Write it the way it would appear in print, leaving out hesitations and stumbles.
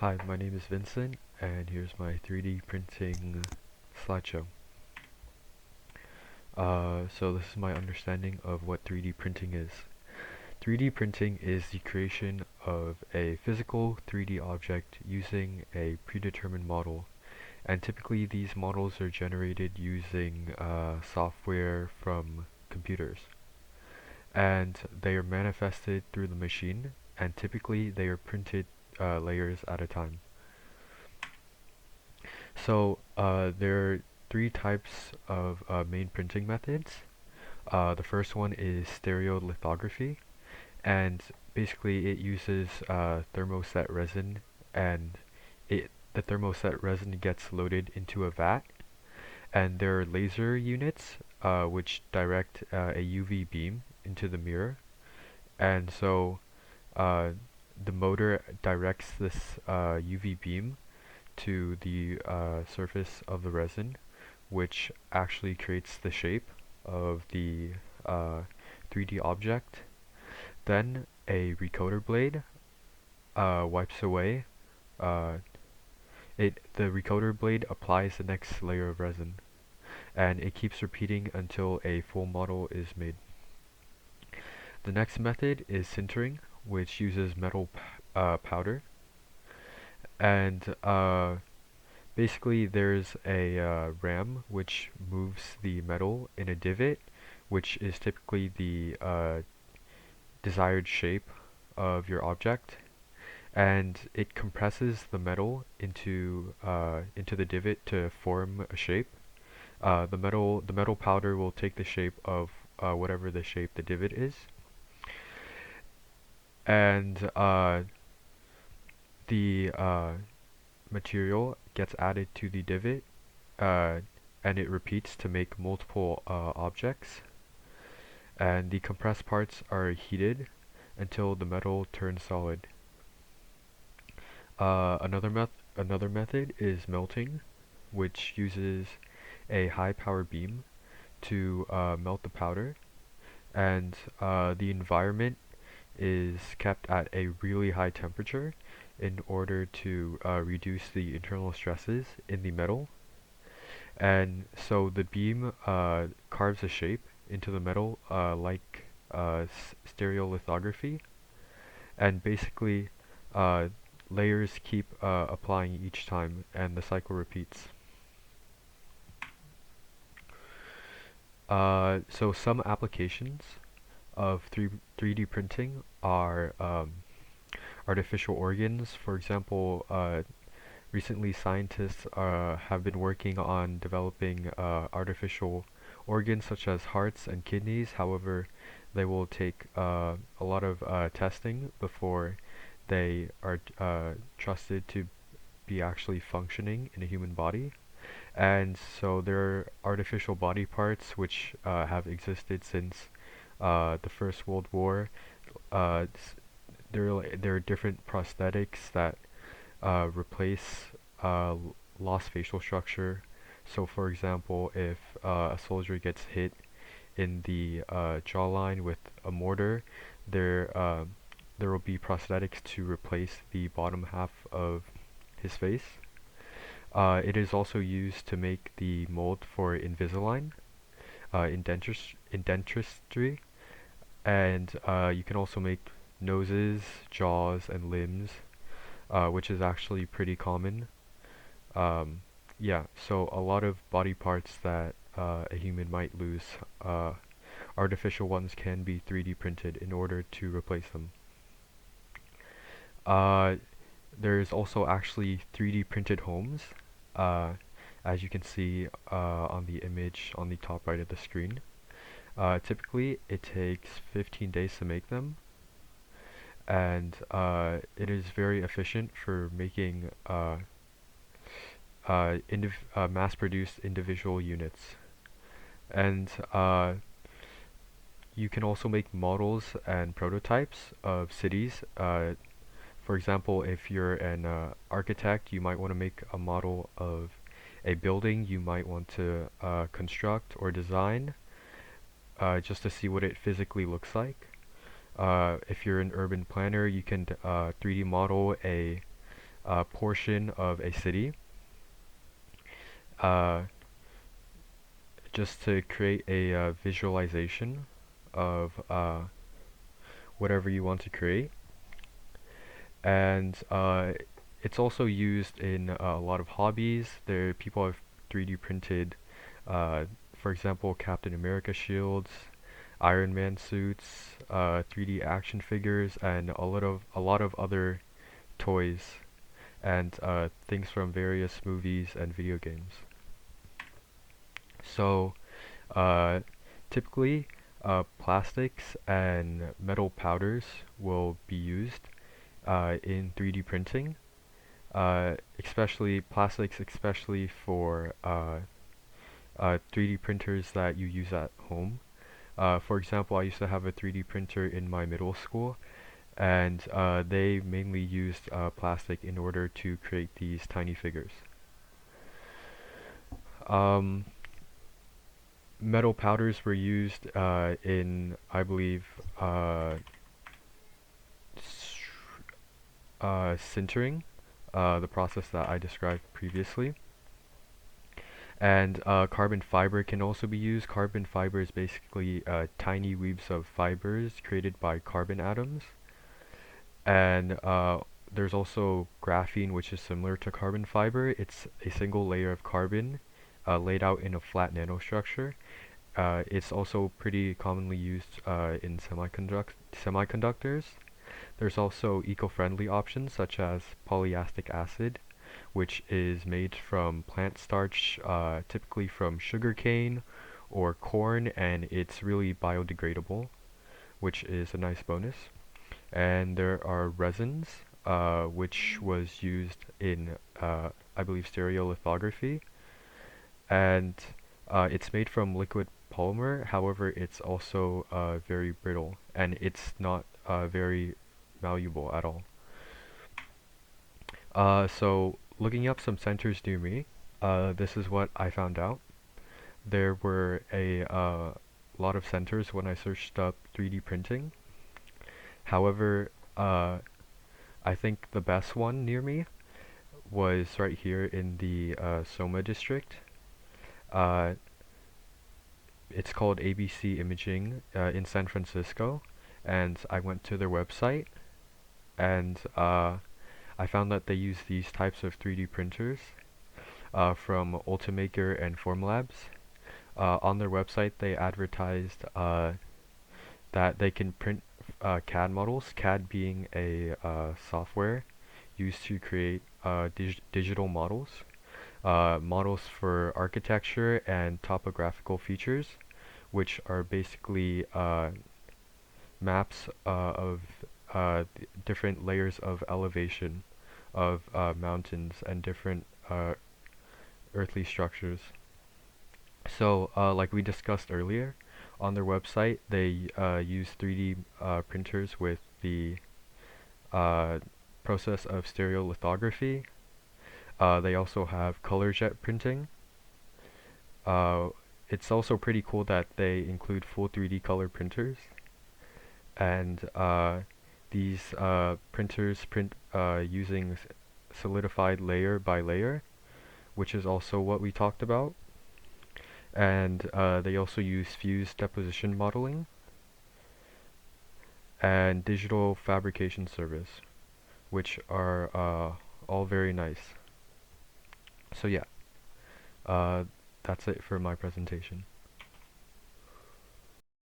Hi, my name is Vincent, and here's my 3D printing slideshow. So this is my understanding of what 3D printing is. 3D printing is the creation of a physical 3D object using a predetermined model, and typically these models are generated using software from computers. And they are manifested through the machine, and typically they are printed layers at a time. So there are three types of main printing methods. The first one is stereolithography, and basically it uses thermoset resin, and the thermoset resin gets loaded into a vat, and there are laser units which direct a UV beam into the mirror, and so uh, the motor directs this UV beam to the surface of the resin, which actually creates the shape of the uh, 3D object. Then a recoater blade wipes away. Uh, the recoater blade applies the next layer of resin, and it keeps repeating until a full model is made. The next method is sintering, which uses metal powder, and basically, there's a ram which moves the metal in a divot, which is typically the desired shape of your object, and it compresses the metal into the divot to form a shape. The metal powder will take the shape of whatever the shape the divot is, and the material gets added to the divot, uh, and it repeats to make multiple objects. And the compressed parts are heated until the metal turns solid. Another method is melting, which uses a high power beam to melt the powder, and the environment is kept at a really high temperature in order to reduce the internal stresses in the metal. And so the beam carves a shape into the metal like stereolithography, and basically uh, layers keep applying each time, and the cycle repeats. So some applications of 3D printing are artificial organs. For example, recently scientists have been working on developing artificial organs such as hearts and kidneys. However, they will take a lot of testing before they are trusted to be actually functioning in a human body. And so there are artificial body parts which have existed since the First World War. There are different prosthetics that replace lost facial structure. So, for example, if a soldier gets hit in the jawline with a mortar, there will be prosthetics to replace the bottom half of his face. It is also used to make the mold for Invisalign in dentistry, and you can also make noses, jaws, and limbs, which is actually pretty common. Um, yeah, so a lot of body parts that a human might lose, artificial ones can be 3D printed in order to replace them. Uh, there's also actually 3D printed homes, uh, as you can see on the image on the top right of the screen. Typically, it takes 15 days to make them, and it is very efficient for making mass-produced individual units. And you can also make models and prototypes of cities. For example, if you're an architect, you might want to make a model of a building you might want to construct or design, just to see what it physically looks like. If you're an urban planner, you can 3D model portion of a city, uh, just to create a visualization of whatever you want to create. And it's also used in a lot of hobbies. There, people have 3D printed, uh, for example, Captain America shields, Iron Man suits, 3D action figures, and a lot of other toys and things from various movies and video games. So, uh, typically, plastics and metal powders will be used in 3D printing, especially plastics, especially for 3D printers that you use at home. For example, I used to have a 3D printer in my middle school, and they mainly used plastic in order to create these tiny figures. Um, Metal powders were used in, I believe, sintering, the process that I described previously. And carbon fiber can also be used. Carbon fiber is basically tiny weaves of fibers created by carbon atoms. And there's also graphene, which is similar to carbon fiber. It's a single layer of carbon laid out in a flat nanostructure. It's also pretty commonly used in semiconductors. There's also eco-friendly options such as polyacidic acid, which is made from plant starch, typically from sugarcane or corn, and it's really biodegradable, which is a nice bonus. And there are resins, which was used in, I believe, stereolithography, and it's made from liquid polymer. However, it's also very brittle, and it's not very malleable at all. So looking up some centers near me, this is what I found out. There were a lot of centers when I searched up 3D printing. However, I think the best one near me was right here in the Soma district. Uh, it's called ABC Imaging in San Francisco, and I went to their website, and I found that they use these types of 3D printers from Ultimaker and Formlabs. On their website, they advertised that they can print CAD models, CAD being a software used to create digital models, models for architecture and topographical features, which are basically maps of different layers of elevation of mountains and different earthly structures. So, like we discussed earlier, on their website, they use 3D printers with the uh, process of stereolithography. They also have color jet printing. Uh, it's also pretty cool that they include full 3D color printers, and these printers print using solidified layer by layer, which is also what we talked about. And they also use fused deposition modeling and digital fabrication service, which are all very nice. So yeah, uh, that's it for my presentation.